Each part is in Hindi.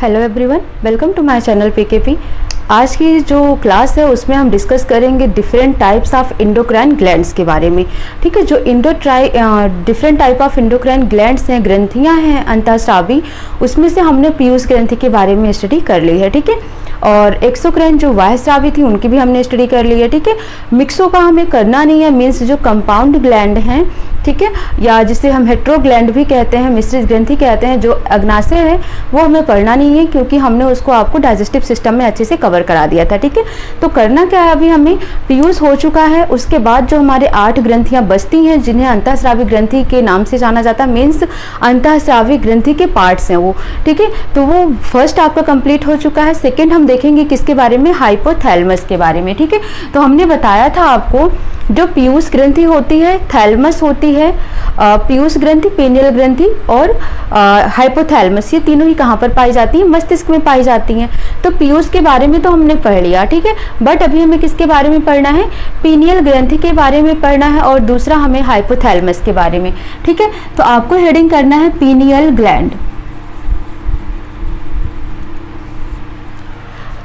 Hello everyone, welcome to my channel PKP. आज की जो क्लास है उसमें हम डिस्कस करेंगे different types of endocrine glands के बारे में। ठीक है, जो different type of endocrine glands हैं, ग्रंथियां हैं अंतःस्रावी, उसमें से हमने पीयूष ग्रंथि के बारे में स्टडी कर ली है। ठीक है, और एक्सोक्राइन जो बाह्यस्रावी थी उनकी भी हमने स्टडी कर ली है। ठीक है, मिक्सो का हमें करना नहीं है, मीन्स जो कंपाउंड ग्लैंड हैं, ठीक है, या जिसे हम हेट्रो ग्लैंड भी कहते हैं, मिश्रित ग्रंथि कहते हैं, जो अग्नाशय है वो हमें पढ़ना नहीं है, क्योंकि हमने उसको आपको डाइजेस्टिव सिस्टम में अच्छे से कवर करा दिया था। ठीक है, तो करना क्या है, अभी हमें पीयूष हो चुका है, उसके बाद जो हमारे 8 ग्रंथियां बचती हैं जिन्हें अंतःस्रावी ग्रंथि के नाम से जाना जाता है, मीन्स अंतःस्रावी ग्रंथि के पार्ट्स हैं वो। ठीक है, तो वो फर्स्ट आपका कंप्लीट हो चुका है। सेकेंड हम देखेंगे किसके बारे में, हाइपोथैलेमस के बारे में। ठीक है, तो हमने बताया था आपको जो पीयूष ग्रंथि होती है, थैलेमस होती है, पीयूष ग्रंथि, पेनियल ग्रंथि और हाइपोथैलेमस, ये तीनों ही कहाँ पर पाई जाती है, मस्तिष्क में पाई जाती हैं। तो पीयूष के बारे में तो हमने पढ़ लिया, ठीक है, बट अभी हमें किसके बारे में पढ़ना है, पेनियल ग्रंथि के बारे में पढ़ना है, और दूसरा हमें हाइपोथैलेमस के बारे में। ठीक है, तो आपको हेडिंग करना है पीनियल ग्लैंड।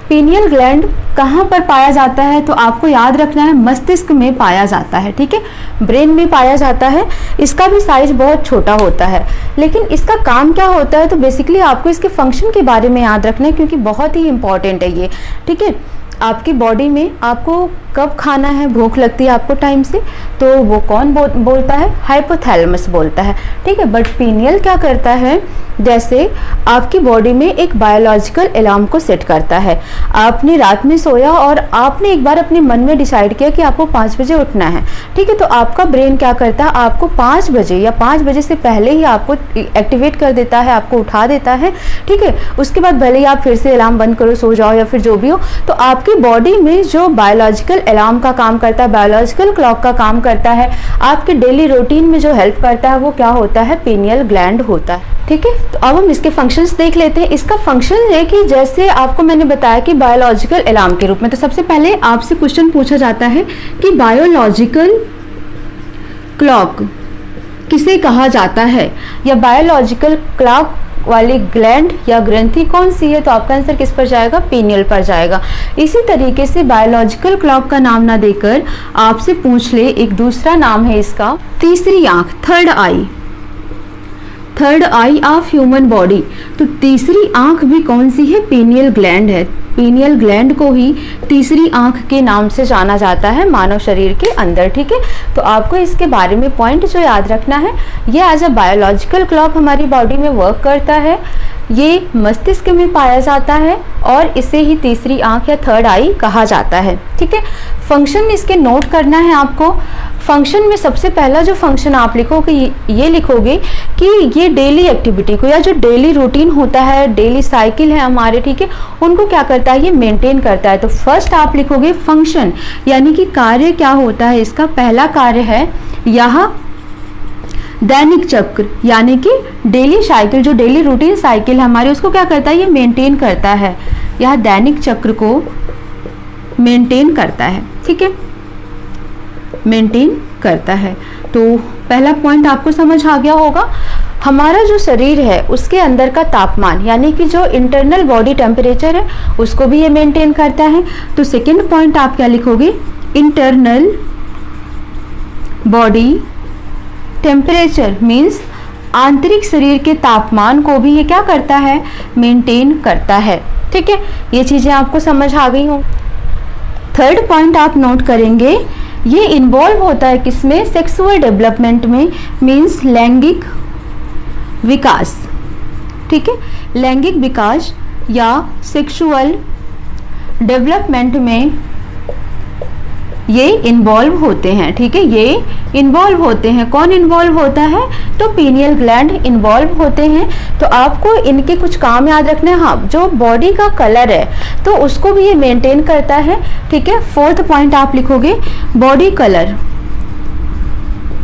पीनियल ग्लैंड कहाँ पर पाया जाता है, तो आपको याद रखना है मस्तिष्क में पाया जाता है। ठीक है, ब्रेन में पाया जाता है। इसका भी साइज बहुत छोटा होता है, लेकिन इसका काम क्या होता है, तो बेसिकली आपको इसके फंक्शन के बारे में याद रखना है, क्योंकि बहुत ही इंपॉर्टेंट है ये। ठीक है, आपकी बॉडी में आपको कब खाना है, भूख लगती है आपको टाइम से, तो वो कौन बोलता है, हाइपोथैलेमस बोलता है। ठीक है, बट पीनियल क्या करता है, जैसे आपकी बॉडी में एक बायोलॉजिकल अलार्म को सेट करता है। आपने रात में सोया और आपने एक बार अपने मन में डिसाइड किया कि आपको 5 बजे उठना है। ठीक है, तो आपका ब्रेन क्या करता है, आपको 5 बजे या 5 बजे से पहले ही आपको एक्टिवेट कर देता है, आपको उठा देता है। ठीक है, उसके बाद भले ही आप फिर से अलार्म बंद करो, सो जाओ या फिर जो भी हो, तो आपकी बॉडी में जो बायोलॉजिकल अलार्म का काम करता है, बायोलॉजिकल क्लॉक का काम करता है, आपके डेली रूटीन में जो हेल्प करता है, वो क्या होता है, पीनियल ग्लैंड होता है। ठीक है, तो अब हम इसके फंक्शंस देख लेते हैं। इसका फंक्शन है कि जैसे आपको मैंने बताया कि बायोलॉजिकल अलार्म के रूप में, तो सबसे पहले आपसे क्वेश्चन पूछा जाता है कि बायोलॉजिकल क्लॉक किसे कहा जाता है, या बायोलॉजिकल क्लॉक वाली ग्लैंड या ग्रंथि कौन सी है, तो आपका आंसर किस पर जाएगा, पीनियल पर जाएगा। इसी तरीके से बायोलॉजिकल क्लॉक का नाम ना देकर आपसे पूछ ले, एक दूसरा नाम है इसका, तीसरी आंख, third I of human body. तो तीसरी आंख भी कौन सी है, पीनियल ग्लैंड है। पीनियल ग्लैंड को ही तीसरी आंख के नाम से जाना जाता है मानव शरीर के अंदर। ठीक है, तो आपको इसके बारे में पॉइंट जो याद रखना है, ये एज अ बायोलॉजिकल क्लॉक हमारी बॉडी में वर्क करता है, ये मस्तिष्क में पाया जाता है, और इसे ही तीसरी आंख या थर्ड आई कहा जाता है। ठीक है, फंक्शन इसके नोट करना है आपको। फंक्शन में सबसे पहला जो फंक्शन आप लिखोगे, ये लिखोगे कि ये डेली एक्टिविटी को, या जो डेली रूटीन होता है, डेली साइकिल है हमारे, ठीक है, उनको क्या करता है, ये मेंटेन करता है। तो फर्स्ट आप लिखोगे फंक्शन, यानी कि कार्य क्या होता है इसका। पहला कार्य है यहाँ दैनिक चक्र, यानी कि डेली साइकिल, जो डेली रूटीन साइकिल है हमारी, उसको क्या करता है, ये मेंटेन करता है। यह दैनिक चक्र को मेंटेन करता है। ठीक है, मेंटेन करता है। तो पहला पॉइंट आपको समझ आ गया होगा। हमारा जो शरीर है उसके अंदर का तापमान, यानी कि जो इंटरनल बॉडी टेम्परेचर है, उसको भी ये मेंटेन करता है। तो सेकंड पॉइंट आप क्या लिखोगे, इंटरनल बॉडी टेम्परेचर मीन्स आंतरिक शरीर के तापमान को भी ये क्या करता है, मेंटेन करता है। ठीक है, ये चीजें आपको समझ आ गई हो। थर्ड पॉइंट आप नोट करेंगे, ये इन्वॉल्व होता है किसमें, सेक्सुअल डेवलपमेंट में, मीन्स लैंगिक विकास। ठीक है, लैंगिक विकास या सेक्सुअल डेवलपमेंट में ये इन्वॉल्व होते हैं। ठीक है, ये इन्वॉल्व होते हैं। कौन इन्वॉल्व होता है, तो पीनियल ग्लैंड इन्वॉल्व होते हैं। तो आपको इनके कुछ काम याद रखना है। हाँ, जो बॉडी का कलर है तो उसको भी ये मेंटेन करता है। ठीक है, फोर्थ पॉइंट आप लिखोगे बॉडी कलर,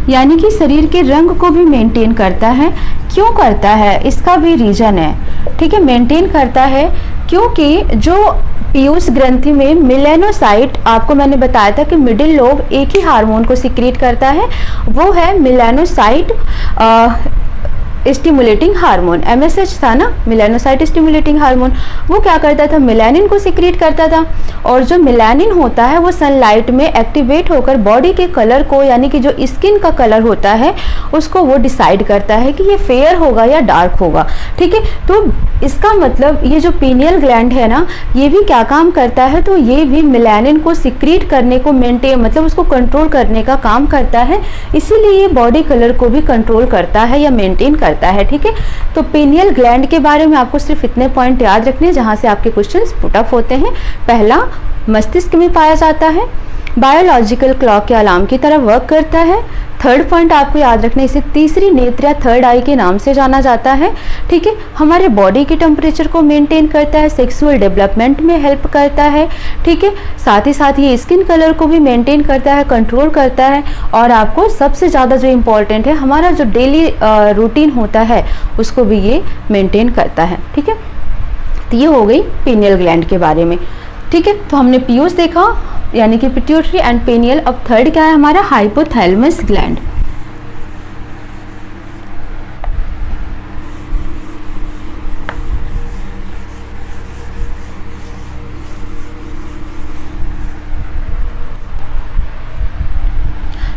यानी कि शरीर के रंग को भी मेंटेन करता है। क्यों करता है, इसका भी रीजन है। ठीक है, मेंटेन करता है क्योंकि जो पीयूष ग्रंथि में मेलानोसाइट, आपको मैंने बताया था कि मिडिल लोब एक ही हार्मोन को सिक्रीट करता है, वो है मेलानोसाइट स्टिमुलेटिंग हार्मोन, MSH था ना, मेलानोसाइट स्टिमुलेटिंग हार्मोन, वो क्या करता था, मेलानिन को सिक्रीट करता था। और जो मेलानिन होता है वो सनलाइट में एक्टिवेट होकर बॉडी के कलर को, यानी कि जो स्किन का कलर होता है उसको वो डिसाइड करता है कि ये फेयर होगा या डार्क होगा, ठीक है। तो इसका मतलब ये जो पीनियल ग्लैंड है ना, ये भी क्या काम करता है, तो ये भी मेलानिन को सिक्रीट करने को मेंटेन, मतलब उसको कंट्रोल करने का काम करता है, इसीलिए ये बॉडी कलर को भी कंट्रोल करता है या मेंटेन करता है, ठीक है। तो पीनियल ग्लैंड के बारे में आपको सिर्फ इतने पॉइंट याद रखने हैं जहाँ से आपके क्वेश्चंस पुट अप होते हैं। पहला, मस्तिष्क में पाया जाता है, बायोलॉजिकल क्लॉक के अलार्म की तरह वर्क करता है। थर्ड पॉइंट आपको याद रखना, इसे तीसरी नेत्र या थर्ड आई के नाम से जाना जाता है, ठीक है। हमारे बॉडी के टेम्परेचर को मेंटेन करता है, सेक्सुअल डेवलपमेंट में हेल्प करता है, ठीक है। साथ ही साथ ये स्किन कलर को भी मेंटेन करता है, कंट्रोल करता है। और आपको सबसे ज़्यादा जो इम्पोर्टेंट है, हमारा जो डेली रूटीन होता है उसको भी ये मेंटेन करता है, ठीक है। तो ये हो गई पीनियल ग्लैंड के बारे में, ठीक है। तो हमने पीयूष देखा, यानी कि पिट्यूटरी एंड पेनियल। अब थर्ड क्या है हमारा, हाइपोथैलेमस ग्लैंड।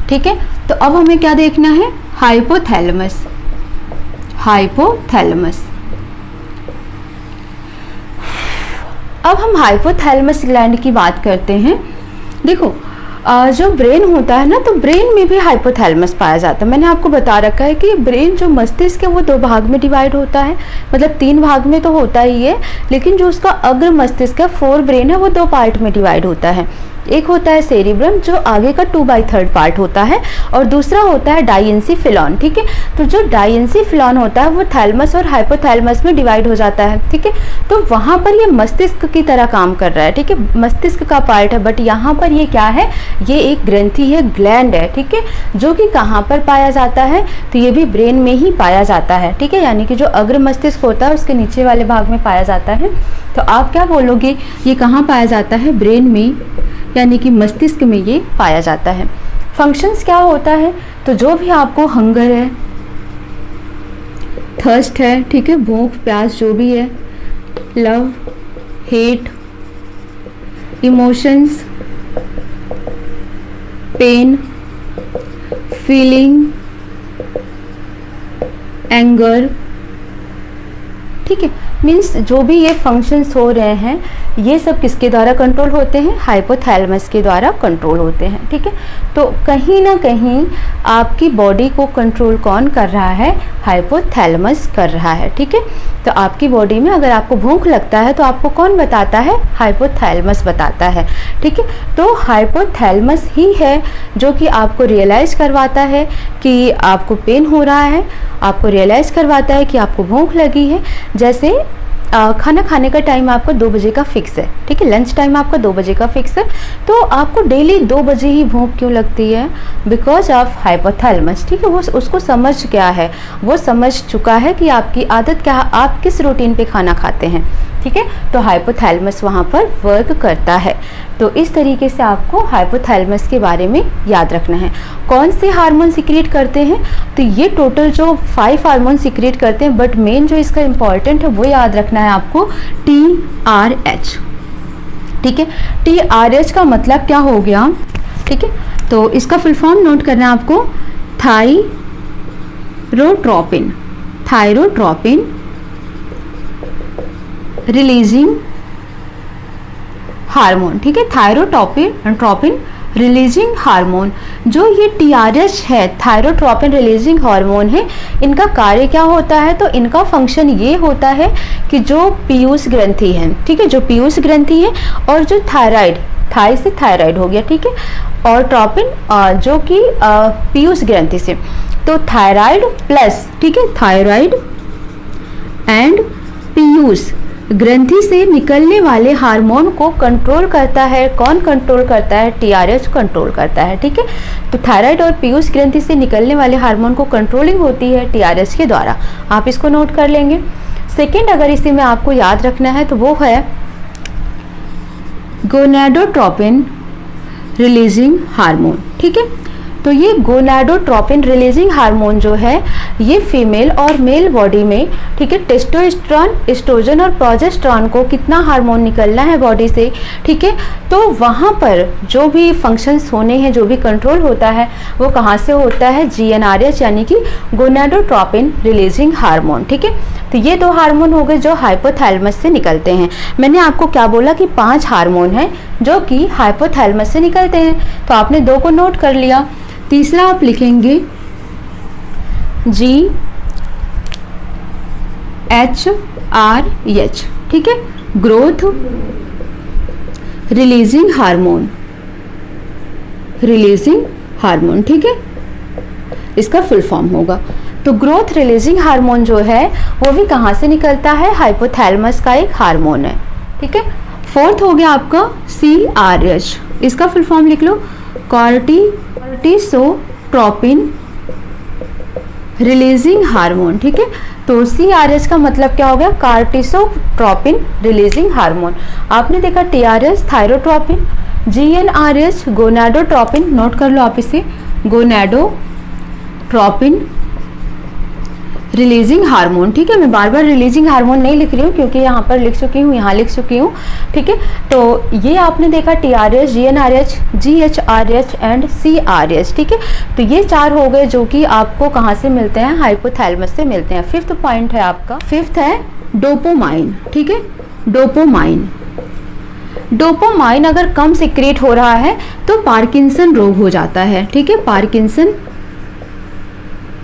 ठीक है, तो अब हमें क्या देखना है, हाइपोथैलेमस। हाइपोथैलेमस, अब हम हाइपोथैलेमस ग्लैंड की बात करते हैं। देखो जो ब्रेन होता है ना, तो ब्रेन में भी हाइपोथैलेमस पाया जाता है। मैंने आपको बता रखा है कि ब्रेन जो मस्तिष्क है वो 2 भाग में डिवाइड होता है, मतलब 3 भाग में तो होता ही है, लेकिन जो उसका अग्र मस्तिष्क है, फोर ब्रेन है, वो 2 पार्ट में डिवाइड होता है। एक होता है सेरिब्रम जो आगे का 2/3 पार्ट होता है, और दूसरा होता है डाइएंसीफिलॉन, ठीक है। तो जो डाइएंसीफिलॉन होता है वो थैलेमस और हाइपोथैलेमस में डिवाइड हो जाता है, ठीक है। तो वहाँ पर ये मस्तिष्क की तरह काम कर रहा है, ठीक है, मस्तिष्क का पार्ट है, बट यहाँ पर ये क्या है, ये एक ग्रंथि है, ग्लैंड है, ठीक है, जो कि कहाँ पर पाया जाता है, तो ये भी ब्रेन में ही पाया जाता है, ठीक है। यानी कि जो अग्र मस्तिष्क होता है उसके नीचे वाले भाग में पाया जाता है। तो आप क्या बोलोगे, ये कहाँ पाया जाता है, ब्रेन में, यानी कि मस्तिष्क में ये पाया जाता है। फंक्शंस क्या होता है, तो जो भी आपको हंगर है, थर्स्ट है, ठीक है, भूख प्यास जो भी है, love, hate, emotions, pain, feeling, anger, ठीक है, मीन्स जो भी ये फंक्शंस हो रहे हैं ये सब किसके द्वारा कंट्रोल होते हैं, हाइपोथैलेमस के द्वारा कंट्रोल होते हैं, ठीक है। तो कहीं ना कहीं आपकी बॉडी को कंट्रोल कौन कर रहा है, हाइपोथैलेमस कर रहा है, ठीक है। तो आपकी बॉडी में अगर आपको भूख लगता है तो आपको कौन बताता है, हाइपोथैलेमस बताता है, ठीक है। तो हाइपोथैलेमस ही है जो कि आपको रियलाइज़ करवाता है कि आपको पेन हो रहा है, आपको रियलाइज़ करवाता है कि आपको भूख लगी है। जैसे खाना खाने का टाइम आपका 2 बजे का फिक्स है, ठीक है, लंच टाइम आपका 2 बजे का फिक्स है, तो आपको डेली 2 बजे ही भूख क्यों लगती है, बिकॉज ऑफ हाइपोथैलेमस, ठीक है। वो उसको समझ क्या है, वो समझ चुका है कि आपकी आदत क्या है, आप किस रूटीन पे खाना खाते हैं, ठीक है। तो हाइपोथैलेमस वहाँ पर वर्क करता है। तो इस तरीके से आपको हाइपोथैलेमस के बारे में याद रखना है। कौन से हार्मोन सिक्रीट करते हैं, तो ये टोटल जो 5 हार्मोन सिक्रीट करते हैं, बट मेन जो इसका इम्पॉर्टेंट है वो याद रखना है आपको, TRH, ठीक है। TRH का मतलब क्या हो गया, ठीक है, तो इसका फुल फॉर्म नोट करना है आपको, थायरोट्रोपिन, थायरोट्रोपिन रिलीजिंग हार्मोन, ठीक है, थायरोट्रोपिन रिलीजिंग हार्मोन। जो ये TRH है, थायरोट्रोपिन रिलीजिंग हार्मोन है, इनका कार्य क्या होता है, तो इनका फंक्शन ये होता है कि जो पीयूष ग्रंथि है, ठीक है, जो पीयूष ग्रंथि है, और जो थायराइड, थाई से थायराइड हो गया, ठीक है, और ट्रोपिन जो कि पीयूष ग्रंथि से, तो थायराइड प्लस, ठीक है, थायराइड एंड पीयूष ग्रंथि से निकलने वाले हार्मोन को कंट्रोल करता है। कौन कंट्रोल करता है, TRH कंट्रोल करता है, ठीक है। तो थायराइड और पीयूष ग्रंथि से निकलने वाले हार्मोन को कंट्रोलिंग होती है TRH के द्वारा, आप इसको नोट कर लेंगे। सेकेंड अगर इसी में आपको याद रखना है तो वो है गोनाडोट्रोपिन रिलीजिंग हार्मोन, ठीक है। तो ये गोनाडोट्रोपिन रिलीजिंग हार्मोन जो है ये फीमेल और मेल बॉडी में, ठीक है, टेस्टोस्टेरोन, एस्ट्रोजन और प्रोजेस्टेरोन को कितना हार्मोन निकलना है बॉडी से, ठीक है, तो वहाँ पर जो भी फंक्शंस होने हैं, जो भी कंट्रोल होता है वो कहाँ से होता है, GnRH यानी कि गोनाडोट्रोपिन रिलीजिंग हार्मोन, ठीक है। तो ये 2 हार्मोन हो गए जो हाइपोथैलेमस से निकलते हैं। मैंने आपको क्या बोला कि 5 हार्मोन हैं जो कि हाइपोथैलेमस से निकलते हैं, तो आपने 2 को नोट कर लिया। तीसरा आप लिखेंगे GHRH, ठीक है, ग्रोथ रिलीजिंग हार्मोन, ठीक है, इसका फुल फॉर्म होगा। तो ग्रोथ रिलीजिंग हार्मोन जो है वो भी कहाँ से निकलता है, हाइपोथैलेमस का एक हार्मोन है, ठीक है। फोर्थ हो गया आपका CRH, इसका फुल फॉर्म लिख लो, कॉर्टिसोट्रोपिन रिलीजिंग हार्मोन, ठीक है। तो CRH का मतलब क्या हो गया, कॉर्टिसोट्रोपिन रिलीजिंग हार्मोन। आपने देखा TRH thyrotropin, GnRH gonadotropin, note कर लो आप इसे, गोनाडोट्रोपिन रिलीजिंग हार्मोन, ठीक है। मैं बार बार रिलीजिंग हार्मोन नहीं लिख रही हूँ क्योंकि यहाँ पर लिख चुकी हूँ, यहाँ लिख चुकी हूँ, ठीक है। तो ये आपने देखा TRH, GnRH, GHRH and CRH, ठीक है। तो ये 4 हो गए जो कि आपको कहाँ से मिलते हैं, हाइपोथैलेमस से मिलते हैं। 5th पॉइंट है आपका, 5th है डोपामाइन, ठीक है। डोपामाइन अगर कम सिक्रेट हो रहा है तो पार्किंसन रोग हो जाता है, ठीक है। पार्किंसन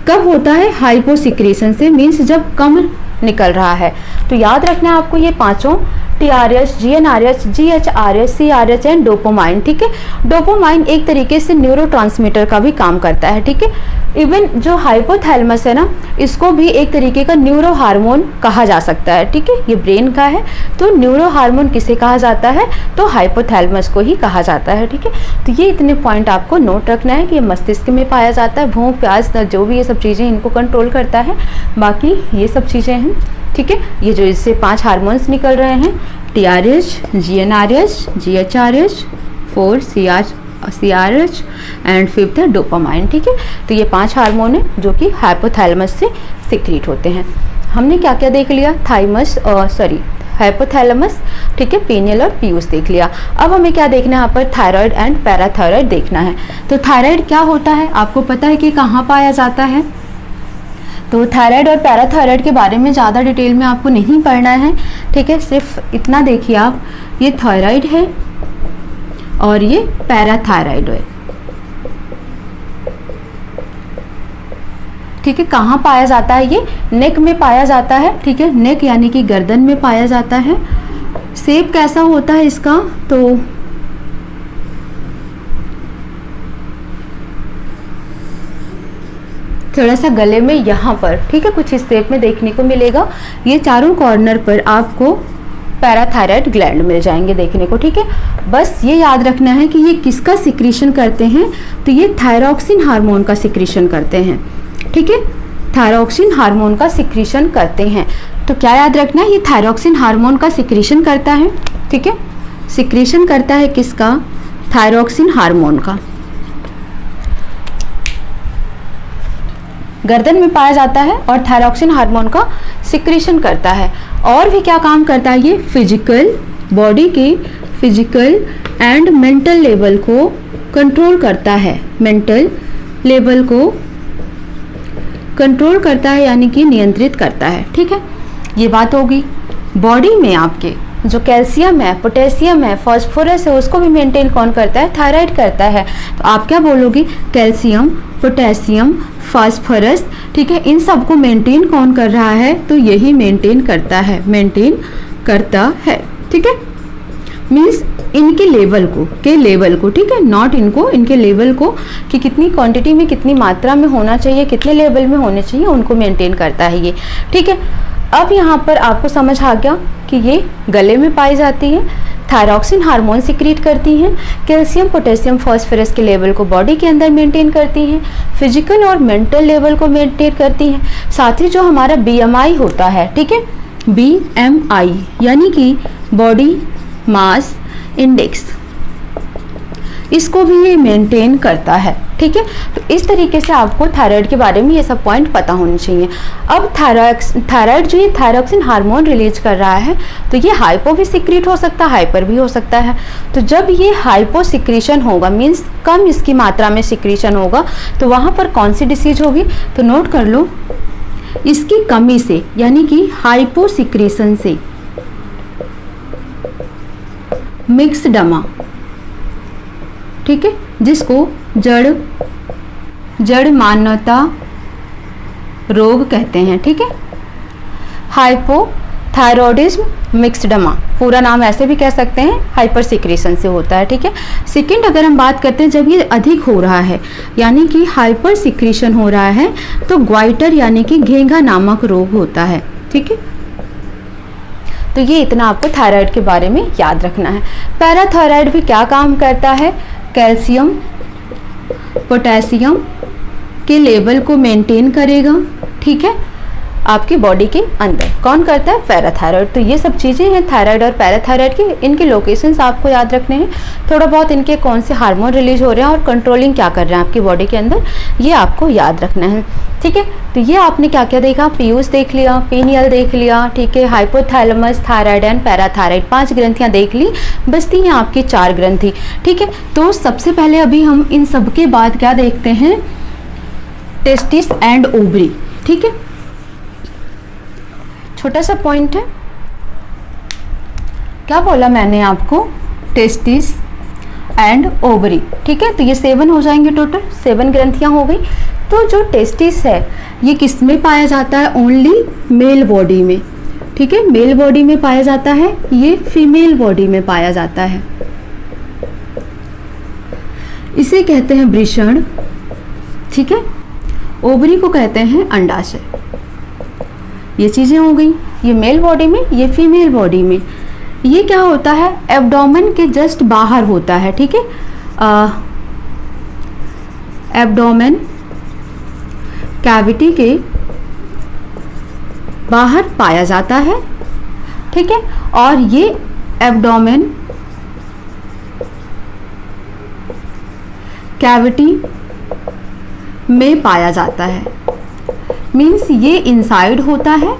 कब होता है, हाइपोसिक्रेशन से, मीन्स जब कम निकल रहा है। तो याद रखना है आपको ये 5 TRH, GnRH, GHRH, CRH and dopamine, ठीक है। डोपामाइन एक तरीके से न्यूरोट्रांसमीटर का भी काम करता है, ठीक है। इवन जो हाइपोथैलेमस है ना, इसको भी एक तरीके का न्यूरो हार्मोन कहा जा सकता है, ठीक है। ये ब्रेन का है, तो न्यूरो हार्मोन किसे कहा जाता है, तो हाइपोथैलेमस को ही कहा जाता है, ठीक है। तो ये इतने पॉइंट आपको नोट रखना है कि ये मस्तिष्क में पाया जाता है, भूख प्यास जो भी ये सब चीज़ें इनको कंट्रोल करता है, बाकी ये सब चीज़ें हैं, ठीक है। ये जो इससे 5 हार्मोन्स निकल रहे हैं, TRH, GnRH, GHRH, 4 CRH and 5th है डोपामाइन, ठीक है। तो ये 5 हार्मोन है जो कि हाइपोथैलेमस से सिक्रीट होते हैं। हमने क्या क्या देख लिया, हाइपोथैलेमस, ठीक है, पीनियल और पीयूष देख लिया। अब हमें क्या देखना है यहाँ पर, थायराइड एंड पैराथायराइड देखना है। तो थायराइड क्या होता है, आपको पता है कि कहाँ पाया जाता है। तो थायराइड और पैराथायराइड के बारे में ज़्यादा डिटेल में आपको नहीं पढ़ना है, ठीक है। सिर्फ इतना देखिए आप, ये थायराइड है और ये पैराथायराइड है, ठीक है। कहाँ पाया जाता है, ये नेक में पाया जाता है, ठीक है। नेक यानी कि गर्दन में पाया जाता है। शेप कैसा होता है इसका, तो थोड़ा सा गले में यहाँ पर, ठीक है, कुछ इस शेप में देखने को मिलेगा। ये चारों कॉर्नर पर आपको पैराथायराइड ग्लैंड मिल जाएंगे देखने को, ठीक है। बस ये याद रखना है कि ये किसका सिक्रीशन करते हैं, तो ये थायरॉक्सिन हार्मोन का सिक्रीशन करते हैं, ठीक है। थायरॉक्सिन हार्मोन का सिक्रीशन करते हैं। तो क्या याद रखना है, ये थायरॉक्सिन हार्मोन का सिक्रीशन करता है, ठीक है। सिक्रीशन करता है किसका, थायरॉक्सिन हार्मोन का। गर्दन में पाया जाता है और थायरॉक्सिन हार्मोन का सिक्रीशन करता है। और भी क्या काम करता है, ये फिजिकल, बॉडी के फिजिकल एंड मेंटल लेवल को कंट्रोल करता है। मेंटल लेवल को कंट्रोल करता है यानी कि नियंत्रित करता है, ठीक है। ये बात होगी। बॉडी में आपके जो कैल्शियम है, पोटेशियम है, फास्फोरस है, उसको भी मेंटेन कौन करता है, थायराइड करता है। तो आप क्या बोलोगे, कैल्शियम, पोटेशियम, फास्फोरस, ठीक है, इन सबको मेंटेन कौन कर रहा है, तो यही मेंटेन करता है, मेंटेन करता है, ठीक है। मीन्स इनके लेवल को, ठीक है, नॉट इनको, इनके लेवल को कि कितनी क्वांटिटी में, कितनी मात्रा में होना चाहिए, कितने लेवल में होने चाहिए, उनको मेंटेन करता है ये, ठीक है। अब यहाँ पर आपको समझ आ गया कि ये गले में पाई जाती है, थायरॉक्सिन हार्मोन सिक्रीट करती हैं, कैल्शियम, पोटेशियम, फास्फोरस के लेवल को बॉडी के अंदर मेंटेन करती हैं, फिजिकल और मेंटल लेवल को मेंटेन करती हैं। साथ ही जो हमारा BMI होता है, ठीक है, BMI यानी कि बॉडी मास इंडेक्स, इसको भी ये मेंटेन करता है, ठीक है। तो इस तरीके से आपको थायराइड के बारे में ये सब पॉइंट पता होने चाहिए। अब थायराइड जो ये थायरोक्सिन हार्मोन रिलीज कर रहा है, तो ये हाइपो भी सिक्रीट हो सकता है, हाइपर भी हो सकता है। तो जब ये हाइपो सिक्रीशन होगा, मीन्स कम इसकी मात्रा में सिक्रीशन होगा, तो वहाँ पर कौन सी डिसीज होगी, तो नोट कर लो, इसकी कमी से यानी कि हाइपो सिक्रीशन से मिक्सडमा, ठीक है, जिसको जड़ मान्यता रोग कहते हैं, ठीक है। हाइपोथायरॉयडिज्म मिक्सडमा, पूरा नाम ऐसे भी कह सकते हैं, हाइपर सिक्रीशन से होता है, ठीक है। सेकंड अगर हम बात करते हैं, जब ये अधिक हो रहा है यानी कि हाइपर सिक्रीशन हो रहा है, तो ग्वाइटर यानी कि घेंघा नामक रोग होता है, ठीक है। तो ये इतना आपको थायराइड के बारे में याद रखना है। पैराथायराइड भी क्या काम करता है, कैल्शियम पोटेशियम के लेवल को मेंटेन करेगा, ठीक है, आपकी बॉडी के अंदर। कौन करता है, पैराथायराइड। तो ये सब चीज़ें हैं थायराइड और पैराथायराइड की, इनके लोकेशंस आपको याद रखने हैं, थोड़ा बहुत इनके कौन से हार्मोन रिलीज हो रहे हैं और कंट्रोलिंग क्या कर रहे हैं आपकी बॉडी के अंदर, ये आपको याद रखना है, ठीक है। तो ये आपने क्या क्या देखा, पीयूष देख लिया, पीनियल देख लिया, ठीक है, हाइपोथैलेमस, थायराइड एंड पैराथायराइड, 5 ग्रंथियाँ देख ली, बचती हैं आपकी 4 ग्रंथि, ठीक है। तो सबसे पहले अभी हम इन सब के बाद क्या देखते हैं, टेस्टिस एंड ओवरी, ठीक है। छोटा सा पॉइंट है, क्या बोला मैंने आपको, टेस्टिस एंड ओवरी, ठीक है। तो ये 7 हो जाएंगे, टोटल 7 ग्रंथियां हो गई। तो जो टेस्टिस है ये किस में पाया जाता है, ओनली मेल बॉडी में, ठीक है, मेल बॉडी में पाया जाता है, ये फीमेल बॉडी में पाया जाता है। इसे कहते हैं वृषण, ठीक है। ओवरी को कहते हैं अंडाशय। ये चीज़ें हो गई, ये मेल बॉडी में, ये फीमेल बॉडी में। ये क्या होता है, एब्डोमेन के जस्ट बाहर होता है, ठीक है। एब्डोमेन कैविटी के बाहर पाया जाता है, ठीक है। और ये एब्डोमेन कैविटी में पाया जाता है, मीन्स ये इनसाइड होता है,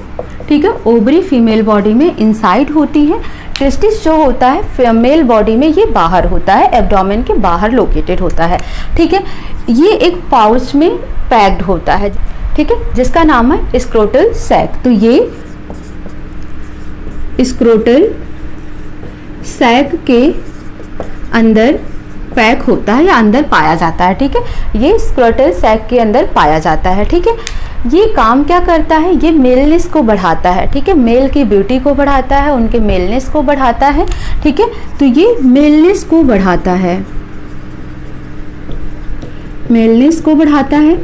ठीक है। ओवरी फीमेल बॉडी में इनसाइड होती है, टेस्टिस जो होता है मेल बॉडी में ये बाहर होता है, एब्डोमेन के बाहर लोकेटेड होता है, ठीक है। ये एक पाउच में पैक्ड होता है, ठीक है, जिसका नाम है स्क्रोटल सैक। तो ये स्क्रोटल सैक के अंदर पैक होता है या अंदर पाया जाता है, ठीक है। ये स्क्रोटल सैक के अंदर पाया जाता है, ठीक है। ये काम क्या करता है, ये मेलनेस को बढ़ाता है, ठीक है, मेल की ब्यूटी को बढ़ाता है, उनके मेलनेस को बढ़ाता है, ठीक है। तो ये मेलनेस को बढ़ाता है, मेलनेस को बढ़ाता है।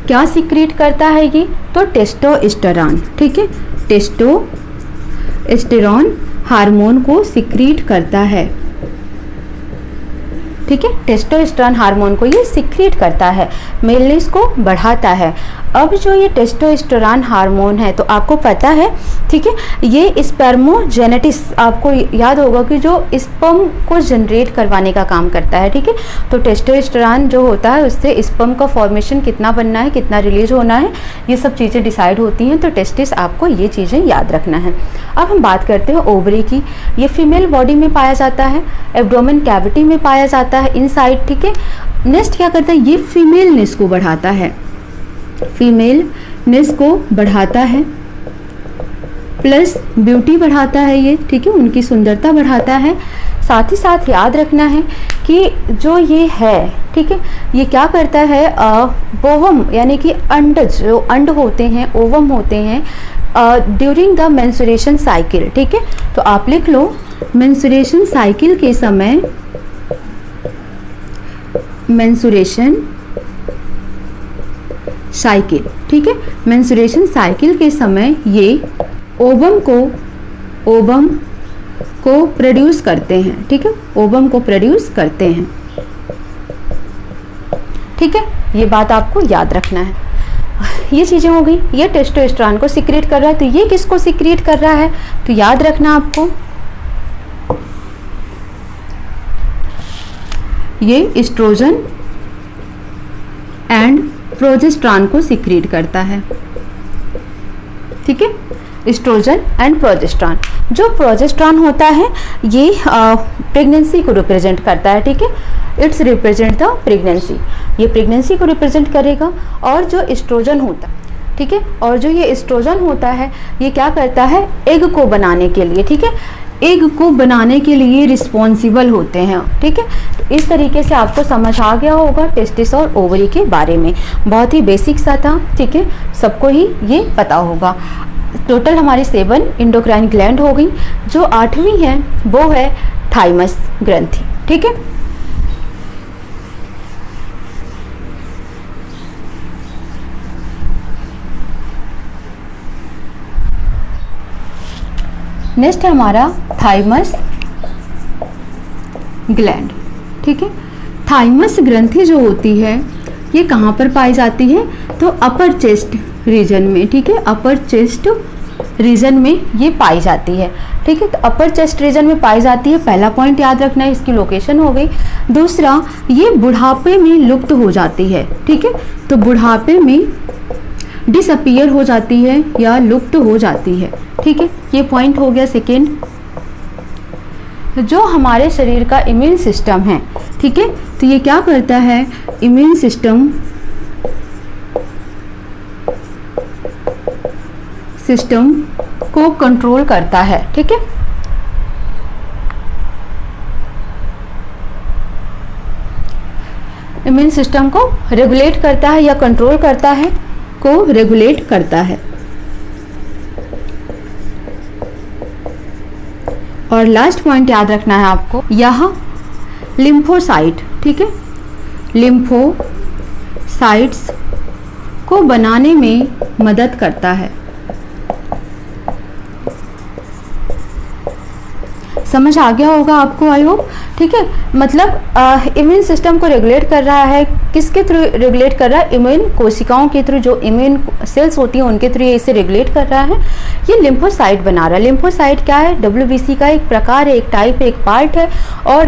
क्या सीक्रेट करता है ये, तो टेस्टोस्टेरोन, ठीक है, टेस्टोस्टेरोन हार्मोन को सीक्रेट करता है, ठीक है। टेस्टोस्टेरोन हार्मोन को ये सीक्रेट करता है, मेलनेस को बढ़ाता है। अब जो ये टेस्टोस्टेरोन हार्मोन है, तो आपको पता है, ठीक है, ये स्पर्मोजेनेटिस, आपको याद होगा कि जो स्पर्म को जनरेट करवाने का काम करता है, ठीक है। तो टेस्टोस्टेरोन जो होता है उससे स्पर्म का फॉर्मेशन कितना बनना है, कितना रिलीज होना है, ये सब चीज़ें डिसाइड होती हैं। तो टेस्टिस, आपको ये चीज़ें याद रखना है। अब हम बात करते हैं ओवरी की। ये फीमेल बॉडी में पाया जाता है, एब्डोमेन कैविटी में पाया जाता है, इनसाइड, ठीक है। नेक्स्ट क्या करता है, ये फीमेलनेस को बढ़ाता है, फीमेलनेस को बढ़ाता है, प्लस ब्यूटी बढ़ाता है ये, ठीक है, उनकी सुंदरता बढ़ाता है। साथ ही साथ याद रखना है कि जो ये है, ठीक है, ये क्या करता है, ओवम यानी कि अंडज, जो अंड होते हैं, ओवम होते हैं, ड्यूरिंग द मेंस्ट्रुएशन साइकिल, ठीक है। तो आप लिख लो, मेंस्ट्रुएशन साइकिल के समय, मेंस्ट्रुएशन साइकिल, ठीक है, मेंस्ट्रुएशन साइकिल के समय ये ओवम को प्रोड्यूस करते हैं, ठीक है, ओवम को प्रोड्यूस करते हैं, ठीक है। ये बात आपको याद रखना है। ये चीज़ें हो गई, ये टेस्टोस्टेरोन को सीक्रेट कर रहा है, तो ये किसको सीक्रेट कर रहा है, तो याद रखना आपको, ये एस्ट्रोजन एंड प्रोजेस्टेरॉन को सिक्रीट करता है, ठीक है। एस्ट्रोजन एंड प्रोजेस्टेरॉन, जो प्रोजेस्टेरॉन होता है ये प्रेगनेंसी को रिप्रेजेंट करता है, ठीक है। इट्स रिप्रेजेंट द प्रेगनेंसी, ये प्रेगनेंसी को रिप्रेजेंट करेगा। और जो एस्ट्रोजन होता है, ठीक है, और जो ये एस्ट्रोजन होता है ये क्या करता है, एग को बनाने के लिए, ठीक है, एग को बनाने के लिए रिस्पॉन्सिबल होते हैं, ठीक है। तो इस तरीके से आपको समझ आ गया होगा टेस्टिस और ओवरी के बारे में, बहुत ही बेसिक सा था, ठीक है, सबको ही ये पता होगा। टोटल हमारी 7 इंडोक्राइन ग्लैंड हो गई। जो 8वीं है वो है थाइमस ग्रंथि, ठीक है। नेक्स्ट है हमारा थाइमस ग्लैंड, ठीक है। थाइमस ग्रंथि जो होती है ये कहाँ पर पाई जाती है, तो अपर चेस्ट रीजन में, ठीक है, अपर चेस्ट रीजन में ये पाई जाती है, ठीक है। तो अपर चेस्ट रीजन में पाई जाती है, पहला पॉइंट याद रखना है, इसकी लोकेशन हो गई। दूसरा, ये बुढ़ापे में लुप्त हो जाती है, ठीक है, तो बुढ़ापे में डिसअपीयर हो जाती है या लुप्त हो जाती है, ठीक है, ये पॉइंट हो गया सेकेंड। जो हमारे शरीर का इम्यून सिस्टम है, ठीक है, तो ये क्या करता है, इम्यून सिस्टम को कंट्रोल करता है, ठीक है। इम्यून सिस्टम को रेगुलेट करता है या कंट्रोल करता है, को रेगुलेट करता है। और लास्ट पॉइंट याद रखना है आपको, यह लिम्फोसाइट, ठीक है, लिम्फोसाइट्स को बनाने में मदद करता है। समझ आ गया होगा आपको, आई होप, ठीक है। मतलब इम्यून सिस्टम को रेगुलेट कर रहा है, किसके थ्रू रेगुलेट कर रहा है, इम्यून कोशिकाओं के थ्रू, जो इम्यून सेल्स होती हैं उनके थ्रू ये इसे रेगुलेट कर रहा है। ये लिम्फोसाइट बना रहा है। लिम्फोसाइट क्या है, डब्ल्यूबीसी का एक प्रकार है, एक टाइप है, एक पार्ट है। और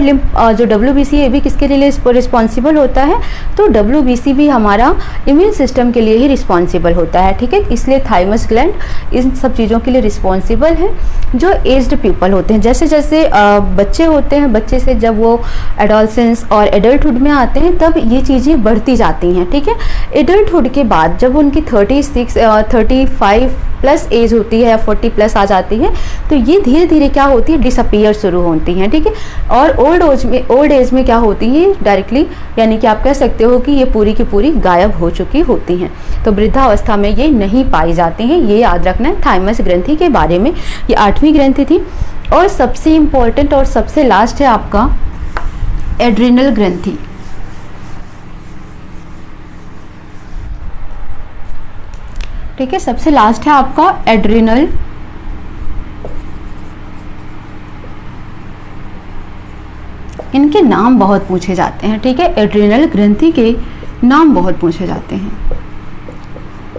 जो डब्ल्यूबीसी है भी किसके लिए रिस्पॉन्सिबल होता है, तो डब्ल्यूबीसी भी हमारा इम्यून सिस्टम के लिए ही रिस्पॉन्सिबल होता है, ठीक है। इसलिए थाइमस ग्लैंड इन सब चीज़ों के लिए रिस्पॉन्सिबल है। जो एज्ड पीपल होते हैं, जैसे जैसे बच्चे होते हैं, बच्चे से जब वो एडोलसेंस और एडल्टहुड में आते हैं तब ये चीज़ें बढ़ती जाती हैं, ठीक है। एडल्टहुड के बाद जब उनकी 35 प्लस एज होती है, 40 प्लस आ जाती है, तो ये धीरे धीरे क्या होती है, डिसअपीयर शुरू होती हैं, ठीक है। और ओल्ड एज में क्या होती है, डायरेक्टली, यानी कि आप कह सकते हो कि ये पूरी की पूरी गायब हो चुकी होती हैं। तो वृद्धावस्था में ये नहीं पाई जाती हैं। ये याद रखना है थाइमस ग्रंथि के बारे में। ये 8वीं ग्रंथि थी। और सबसे इम्पोर्टेंट और सबसे लास्ट है आपका एड्रिनल ग्रंथि, ठीक है। सबसे लास्ट है आपका एड्रिनल, इनके नाम बहुत पूछे जाते हैं, ठीक है। एड्रिनल ग्रंथि के नाम बहुत पूछे जाते हैं।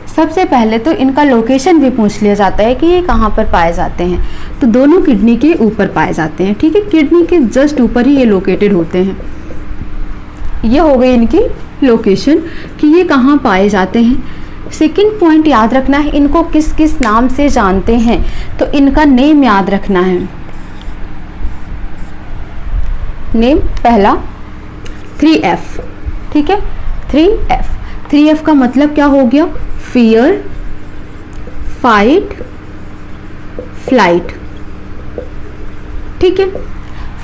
सबसे पहले तो इनका लोकेशन भी पूछ लिया जाता है कि ये कहाँ पर पाए जाते हैं, तो दोनों किडनी के ऊपर पाए जाते हैं, ठीक है। किडनी के जस्ट ऊपर ही ये लोकेटेड होते हैं। ये हो गई इनकी लोकेशन कि ये कहाँ पाए जाते हैं। सेकंड पॉइंट याद रखना है, इनको किस किस नाम से जानते हैं, तो इनका नेम याद रखना है। नेम पहला 3F, ठीक है, 3F का मतलब क्या हो गया, फियर, फाइट, फ्लाइट, ठीक है।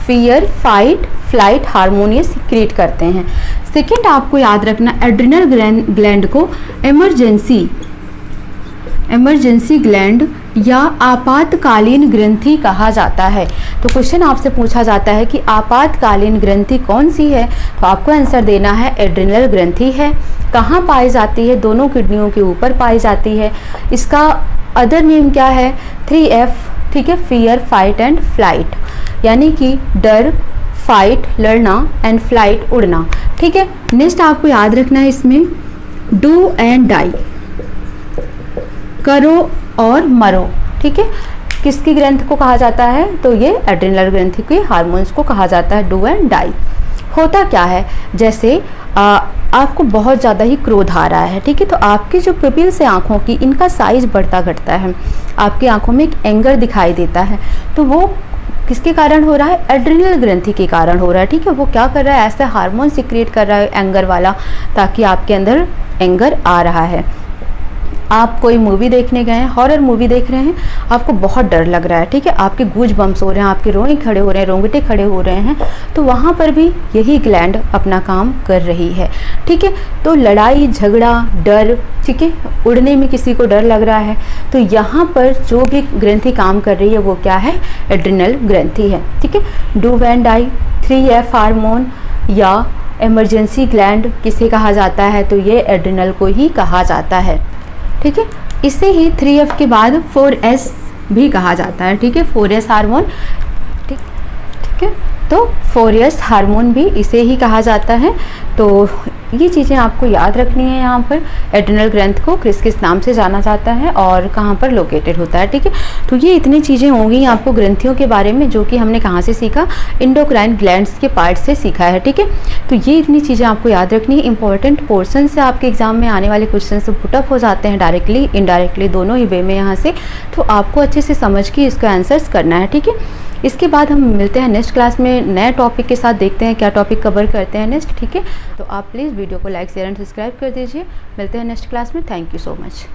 Fear, fight, flight harmonious create करते हैं। सेकेंड आपको याद रखना, एड्रिनल ग्लैंड को इमरजेंसी ग्लैंड या आपातकालीन ग्रंथि कहा जाता है। तो क्वेश्चन आपसे पूछा जाता है कि आपातकालीन ग्रंथि कौन सी है, तो आपको आंसर देना है एड्रिनल ग्रंथि है। कहाँ पाई जाती है, दोनों किडनियों के ऊपर पाई जाती है। इसका अदर नेम क्या है, 3F, ठीक है, फियर, फाइट एंड फ्लाइट, यानी कि डर, फाइट लड़ना, एंड फ्लाइट उड़ना, ठीक है। नेक्स्ट आपको याद रखना है इसमें डू एंड डाई, करो और मरो, ठीक है। किसकी ग्रंथ को कहा जाता है, तो ये एड्रिनल ग्रंथि के हार्मोन्स को कहा जाता है डू एंड डाई। होता क्या है, जैसे आपको बहुत ज़्यादा ही क्रोध आ रहा है, ठीक है, तो आपकी जो पिपिल्स है आँखों की, इनका साइज बढ़ता घटता है, आपकी आँखों में एक एंगर दिखाई देता है। तो वो किसके कारण हो रहा है? एड्रिनल ग्रंथि के कारण हो रहा है, ठीक है। वो क्या कर रहा है? ऐसा हार्मोन सिक्रिएट कर रहा है एंगर वाला, ताकि आपके अंदर एंगर आ रहा है। आप कोई मूवी देखने गए हैं, हॉरर मूवी देख रहे हैं, आपको बहुत डर लग रहा है, ठीक है, आपके गूज बम्स हो रहे हैं, आपके रोए खड़े हो रहे हैं, रोंगटे खड़े हो रहे हैं, तो वहाँ पर भी यही ग्लैंड अपना काम कर रही है, ठीक है। तो लड़ाई झगड़ा डर, ठीक है, उड़ने में किसी को डर लग रहा है, तो यहाँ पर जो भी ग्रंथि काम कर रही है वो क्या है? एड्रिनल ग्रंथि है, ठीक है। डू व्हेन डाई 3F हार्मोन या इमरजेंसी ग्लैंड किसे कहा जाता है? तो ये एड्रिनल को ही कहा जाता है, ठीक है। इसे ही 3F के बाद 4S भी कहा जाता है, ठीक है, 4S हार्मोन, ठीक है। तो 4S हार्मोन भी इसे ही कहा जाता है। तो ये चीज़ें आपको याद रखनी है। यहाँ पर एड्रिनल ग्रंथ को किस किस नाम से जाना जाता है और कहाँ पर लोकेटेड होता है, ठीक है। तो ये इतनी चीज़ें होंगी आपको ग्रंथियों के बारे में, जो कि हमने कहाँ से सीखा? एंडोक्राइन ग्लैंड्स के पार्ट से सीखा है, ठीक है। तो ये इतनी चीज़ें आपको याद रखनी है। इंपॉर्टेंट पोर्सन से आपके एग्जाम में आने वाले क्वेश्चन से पुटअप हो जाते हैं, डायरेक्टली इनडायरेक्टली दोनों ही वे में यहाँ से। तो आपको अच्छे से समझ के इसका आंसर्स करना है, ठीक है। इसके बाद हम मिलते हैं नेक्स्ट क्लास में नए टॉपिक के साथ, देखते हैं क्या टॉपिक कवर करते हैं नेक्स्ट, ठीक है। तो आप प्लीज़ वीडियो को लाइक शेयर एंड सब्सक्राइब कर दीजिए। मिलते हैं नेक्स्ट क्लास में। Thank you so much.